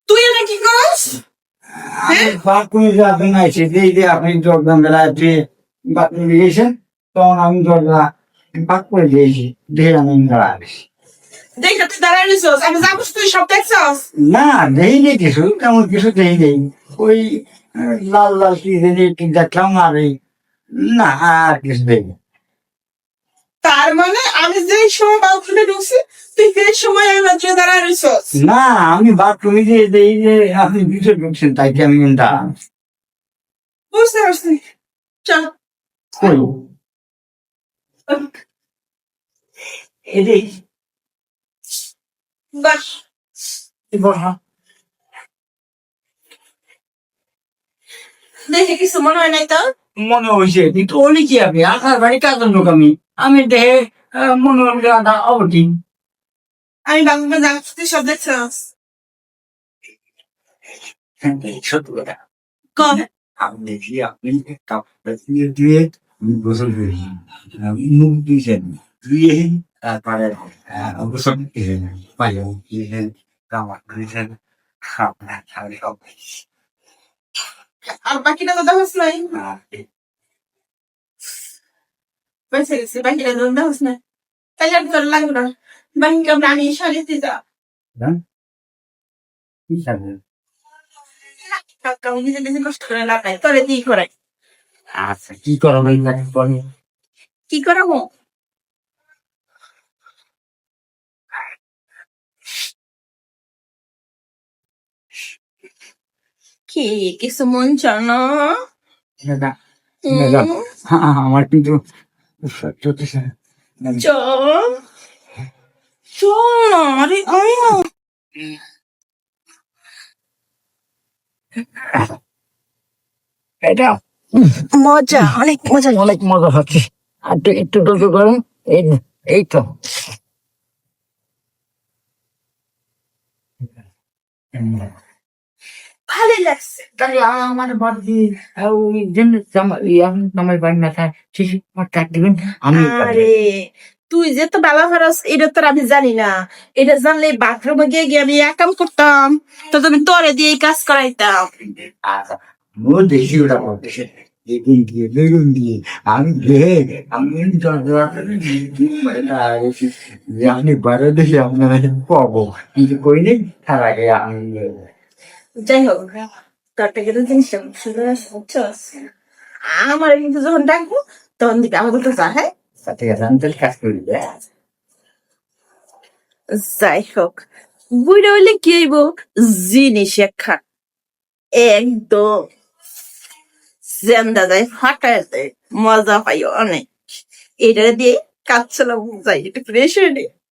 তুই এটা কি করস? বাথরুমে যে আপনি আইসি যে আপনি দরদাম বেলা আপনি বাথরুমে গিয়েছেন তখন আমি দরজা পাক করে দিয়েছি দেখে আমি দাঁড়াইছি। দেখে তুই দাঁড়ায় রইছস, আমি যাবো তুই সব দেখছস? না দেই নেই কিছু, তেমন কিছু দেই নেই। ওই লাল লাল কি জানি একটু দেখলাম আর এই না আর কিছু দেই না। তার মানে আমি যে সময় বাথরুমে ঢুকছি তুই যে সময় আমি বাথরুমে দাঁড়ায় রইছস? না আমি বাথরুমে যে দেই যে আপনি ভিতরে ঢুকছেন তাই কি আমি দাঁড়ান। বুঝতে পারছি, চল। কই এটাই বাস বসা দেখে কিছু মনে হয় নাই তো? মনে হয়েছে কিন্তু অনেক কি আপনি আকার বাড়ি কাজের লোক আমি দেখে মনে হল অবধি আমি বাথরুমে যাচ্ছি তুই সব দেখছস? সত্যি কথা কম আমি দেখি আপনি কাপড়টা দিয়ে দিয়ে গোসল করেছি মুখ দিয়েছেন দিয়ে তারপরে গোসল পাইও দিয়েছেন কামার দিয়েছেন আপনার সামনে সব আর বাকিটা তো দেখছ নাই? বেঁচে গেছি, বাকিটা তো দেখছ না। তাই আর তোর লাগবে না, বাকি কামড়ে আমি সারিতে যা। কি সামনে কাকা নিজে নিজে কষ্ট করে লাভ নাই, তোরে দিয়ে করাই। আচ্ছা কি করবেন বলেন কি করাবো? কি কিছু মন চায় না? দাদা দাদা আমার কিন্তু চলতেছে চল চল না, আরে আয় না। এটা মজা, অনেক মজা। অনেক মজা হচ্ছে আর একটু একটু ধৈর্য করেন এই এই তো ভালোই লাগছে। তাহলে আমার বাড়ি ওই জন্য আমার বাড়ি না থাকে শিশু আমার কাট দিবেন আমি আরে তুই যে তো বালা ফারাস এটা তো আমি জানি না। এটা জানলে বাথরুমে গিয়ে গিয়ে আমি এক কাম করতাম, তো তুমি তোরে দিয়ে এই কাজ করাইতাম। আচ্ছা ও দেখি ওটা করতেছে দেখুন দিয়ে দেখুন দিয়ে আমি দেখে আমি আপনি বাইরে দেখে আপনারা পাবো কিন্তু কই নেই তার আগে আমি যাই হোক, তোরটা কিন্তু জিনিসটা খুব সুন্দর আছে, বুঝছস? আমার কিন্তু যখন ডাকবো তখন দিকে আমাকে তো যা, হ্যাঁ? ঠিক আছে আমি তাহলে কাজ করি যাই হোক, বুড়ো হইলে কি হইব? জিনিস একখান একদম জেন্দা যায় ফাটায় দেয়, মজা পাই অনেক। এটা দিয়ে কাজ চালাবো, যাই একটু ফ্রেশ হয়ে নি।